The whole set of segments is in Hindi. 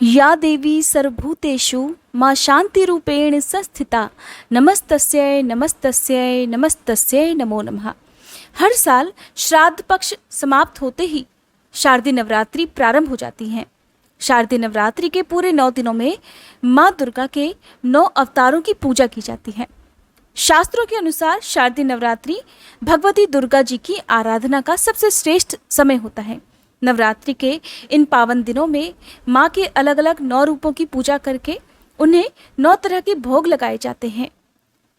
या देवी सर्वभूतेषु माँ शांति रूपेण संस्थिता नमस्तस्यै नमस्तस्यै नमस्तस्यै नमो नमः। हर साल श्राद्ध पक्ष समाप्त होते ही शारदीय नवरात्रि प्रारंभ हो जाती हैं। शारदीय नवरात्रि के पूरे 9 दिनों में माँ दुर्गा के 9 अवतारों की पूजा की जाती है। शास्त्रों के अनुसार शारदीय नवरात्रि भगवती दुर्गा जी की आराधना का सबसे श्रेष्ठ समय होता है। नवरात्रि के इन पावन दिनों में माँ के अलग अलग 9 रूपों की पूजा करके उन्हें 9 तरह के भोग लगाए जाते हैं।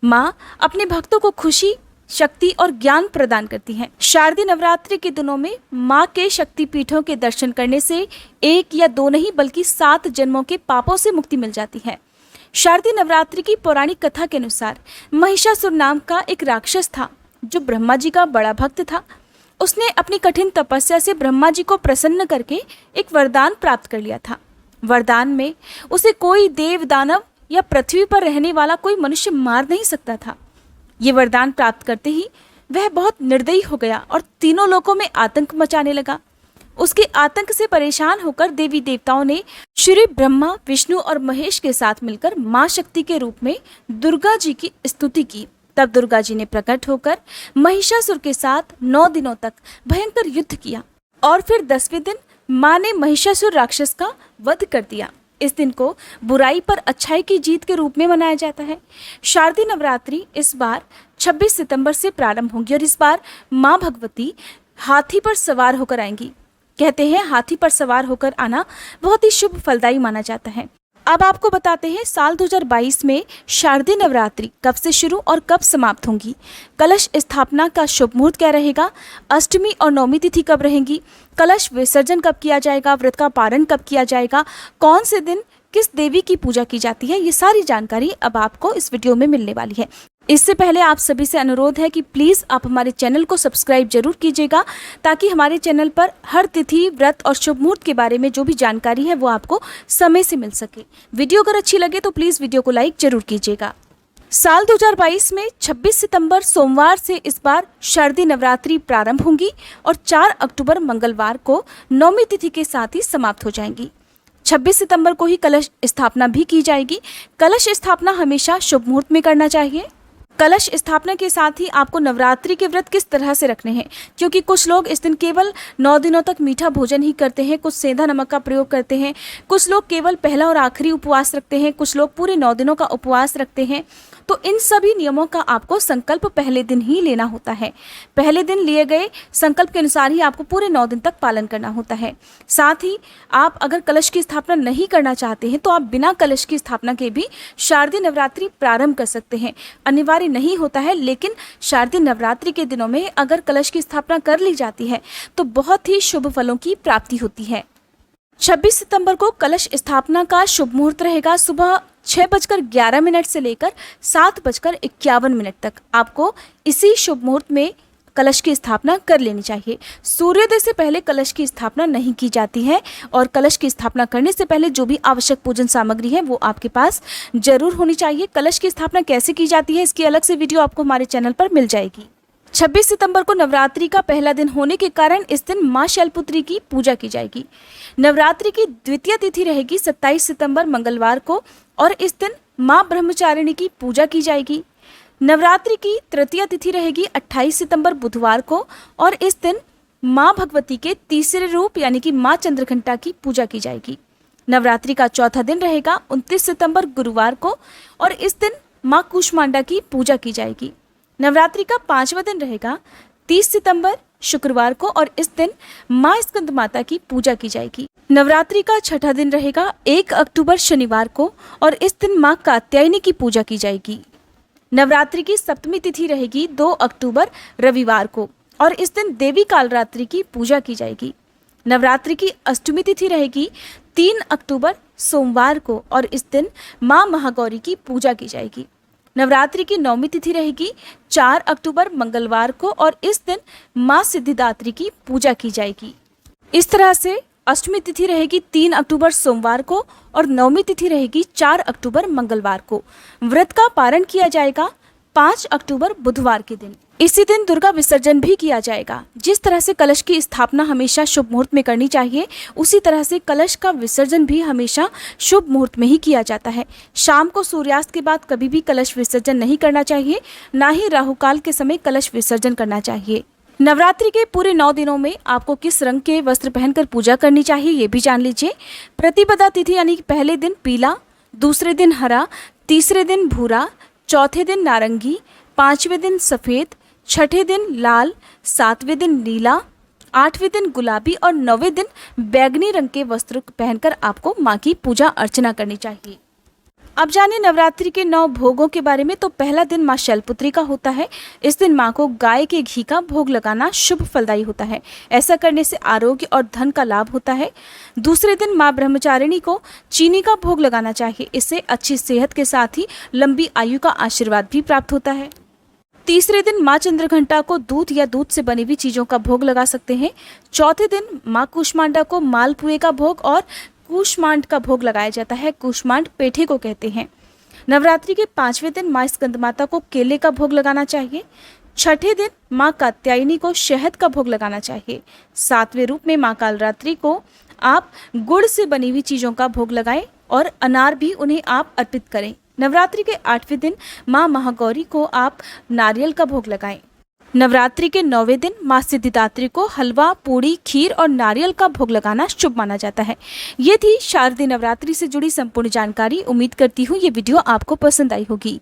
माँ अपने भक्तों को खुशी, शक्ति और ज्ञान प्रदान करती हैं। शारदीय नवरात्रि के दिनों में माँ के शक्तिपीठों के दर्शन करने से 1 या 2 नहीं बल्कि 7 जन्मों के पापों से मुक्ति मिल जाती है। शारदीय नवरात्रि की पौराणिक कथा के अनुसार महिषासुर नाम का एक राक्षस था जो ब्रह्मा जी का बड़ा भक्त था। उसने अपनी कठिन तपस्या से ब्रह्मा जी को प्रसन्न करके एक वरदान प्राप्त कर लिया था। वरदान में उसे कोई देव, दानव या पृथ्वी पर रहने वाला कोई मनुष्य मार नहीं सकता था। ये वरदान प्राप्त करते ही वह बहुत निर्दयी हो गया और तीनों लोकों में आतंक मचाने लगा। उसके आतंक से परेशान होकर देवी देवताओं ने श्री ब्रह्मा, विष्णु और महेश के साथ मिलकर माँ शक्ति के रूप में दुर्गा जी की स्तुति की। तब दुर्गा जी ने प्रकट होकर महिषासुर के साथ 9 दिनों तक भयंकर युद्ध किया और फिर 10वें दिन माँ ने महिषासुर राक्षस का वध कर दिया। इस दिन को बुराई पर अच्छाई की जीत के रूप में मनाया जाता है। शारदीय नवरात्रि इस बार 26 सितंबर से प्रारंभ होंगी और इस बार माँ भगवती हाथी पर सवार होकर आएंगी। कहते हैं हाथी पर सवार होकर आना बहुत ही शुभ फलदायी माना जाता है। अब आपको बताते हैं साल 2022 में शारदीय नवरात्रि कब से शुरू और कब समाप्त होंगी। कलश स्थापना का शुभ मुहूर्त क्या रहेगा, अष्टमी और नवमी तिथि कब रहेंगी, कलश विसर्जन कब किया जाएगा, व्रत का पारण कब किया जाएगा, कौन से दिन किस देवी की पूजा की जाती है, ये सारी जानकारी अब आपको इस वीडियो में मिलने वाली है। इससे पहले आप सभी से अनुरोध है कि प्लीज़ आप हमारे चैनल को सब्सक्राइब जरूर कीजिएगा ताकि हमारे चैनल पर हर तिथि, व्रत और शुभ मुहूर्त के बारे में जो भी जानकारी है वो आपको समय से मिल सके। वीडियो अगर अच्छी लगे तो प्लीज़ वीडियो को लाइक जरूर कीजिएगा। साल 2022 में 26 सितंबर सोमवार से इस बार शारदीय नवरात्रि प्रारंभ होंगी और 4 अक्टूबर मंगलवार को नवमी तिथि के साथ ही समाप्त हो जाएंगी। 26 सितंबर को ही कलश स्थापना भी की जाएगी। कलश स्थापना हमेशा शुभ मुहूर्त में करना चाहिए। कलश स्थापना के साथ ही आपको नवरात्रि के व्रत किस तरह से रखने हैं, क्योंकि कुछ लोग इस दिन केवल 9 दिनों तक मीठा भोजन ही करते हैं, कुछ सेंधा नमक का प्रयोग करते हैं, कुछ लोग केवल पहला और आखिरी उपवास रखते हैं, कुछ लोग पूरे 9 दिनों का उपवास रखते हैं। तो इन सभी नियमों का आपको संकल्प पहले दिन ही लेना होता है। पहले दिन लिए गए संकल्प के अनुसार ही आपको पूरे 9 दिन तक पालन करना होता है। साथ ही आप अगर कलश की स्थापना नहीं करना चाहते हैं तो आप बिना कलश की स्थापना के भी शारदीय नवरात्रि प्रारंभ कर सकते हैं। अनिवार्य नहीं होता है, लेकिन शारदीय नवरात्रि के दिनों में अगर कलश की स्थापना कर ली जाती है तो बहुत ही शुभ फलों की प्राप्ति होती है। 26 सितंबर को कलश स्थापना का शुभ मुहूर्त रहेगा सुबह 6:11 से लेकर 7:51 तक। आपको इसी शुभ मुहूर्त में कलश की स्थापना कर लेनी चाहिए। सूर्योदय से पहले कलश की स्थापना नहीं की जाती है और कलश की स्थापना करने से पहले जो भी आवश्यक पूजन सामग्री है वो आपके पास जरूर होनी चाहिए। कलश की स्थापना कैसे की जाती है इसकी अलग से वीडियो आपको हमारे चैनल पर मिल जाएगी। 26 सितंबर को नवरात्रि का पहला दिन होने के कारण इस दिन माँ शैलपुत्री की पूजा की जाएगी। नवरात्रि की द्वितीय तिथि रहेगी 27 सितंबर मंगलवार को और इस दिन माँ ब्रह्मचारिणी की पूजा की जाएगी। नवरात्रि की तृतीय तिथि रहेगी 28 सितंबर बुधवार को और इस दिन माँ भगवती के तीसरे रूप यानी कि माँ चंद्रघंटा की पूजा की जाएगी। नवरात्रि का चौथा दिन रहेगा 29 सितंबर गुरुवार को और इस दिन माँ कूष्मांडा की पूजा की जाएगी। नवरात्रि का 5वां दिन रहेगा 30 सितंबर शुक्रवार को और इस दिन माँ स्कंद माता की पूजा की जाएगी। नवरात्रि का 6ठा दिन रहेगा 1 अक्टूबर शनिवार को और इस दिन माँ कात्यायनी की पूजा की जाएगी। नवरात्रि की 7वीं तिथि रहेगी 2 अक्टूबर रविवार को और इस दिन देवी कालरात्रि की पूजा की जाएगी। नवरात्रि की 8वीं तिथि रहेगी 3 अक्टूबर सोमवार को और इस दिन माँ महागौरी की पूजा की जाएगी। नवरात्रि की 9वीं तिथि रहेगी 4 अक्टूबर मंगलवार को और इस दिन माँ सिद्धिदात्री की पूजा की जाएगी। इस तरह से अष्टमी तिथि रहेगी 3 अक्टूबर सोमवार को और 9वीं तिथि रहेगी 4 अक्टूबर मंगलवार को। व्रत का पारण किया जाएगा 5 अक्टूबर बुधवार के दिन। इसी दिन दुर्गा विसर्जन भी किया जाएगा। जिस तरह से कलश की स्थापना हमेशा शुभ मुहूर्त में करनी चाहिए, उसी तरह से कलश का विसर्जन भी हमेशा शुभ मुहूर्त में ही किया जाता है। शाम को सूर्यास्त के बाद कभी भी कलश विसर्जन नहीं करना चाहिए, ना ही राहुकाल के समय कलश विसर्जन करना चाहिए। नवरात्रि के पूरे 9 दिनों में आपको किस रंग के वस्त्र पहनकर पूजा करनी चाहिए, ये भी जान लीजिए। प्रतिपदा तिथि यानी पहले दिन पीला, दूसरे दिन हरा, तीसरे दिन भूरा, चौथे दिन नारंगी, पाँचवें दिन सफ़ेद, छठे दिन लाल, सातवें दिन नीला, आठवें दिन गुलाबी और 9वें दिन बैगनी रंग के वस्त्र पहनकर आपको माँ की पूजा अर्चना करनी चाहिए। अब जानिए नवरात्रि के 9 भोगों के बारे में। तो पहला दिन माँ शैलपुत्री का होता है। इस दिन माँ को गाय के घी का भोग लगाना शुभ फलदायी होता है। ऐसा करने से आरोग्य और धन का लाभ होता है। दूसरे दिन माँ ब्रह्मचारिणी को चीनी का भोग लगाना चाहिए। इससे अच्छी सेहत के साथ ही लंबी आयु का आशीर्वाद भी प्राप्त होता है। तीसरे दिन माँ चंद्रघंटा को दूध या दूध से बनी हुई चीज़ों का भोग लगा सकते हैं। चौथे दिन माँ कूष्मांडा को मालपुए का भोग और कूष्मांड का भोग लगाया जाता है। कूष्मांड पेठे को कहते हैं। नवरात्रि के 5वें दिन माँ स्कंद माता को केले का भोग लगाना चाहिए। छठे दिन माँ कात्यायनी को शहद का भोग लगाना चाहिए। 7वें रूप में माँ कालरात्रि को आप गुड़ से बनी हुई चीज़ों का भोग लगाएं और अनार भी उन्हें आप अर्पित करें। नवरात्रि के 8वें दिन माँ महागौरी को आप नारियल का भोग लगाएं। नवरात्रि के 9वें दिन माँ सिद्धिदात्री को हलवा, पूड़ी, खीर और नारियल का भोग लगाना शुभ माना जाता है। ये थी शारदीय नवरात्रि से जुड़ी संपूर्ण जानकारी। उम्मीद करती हूँ ये वीडियो आपको पसंद आई होगी।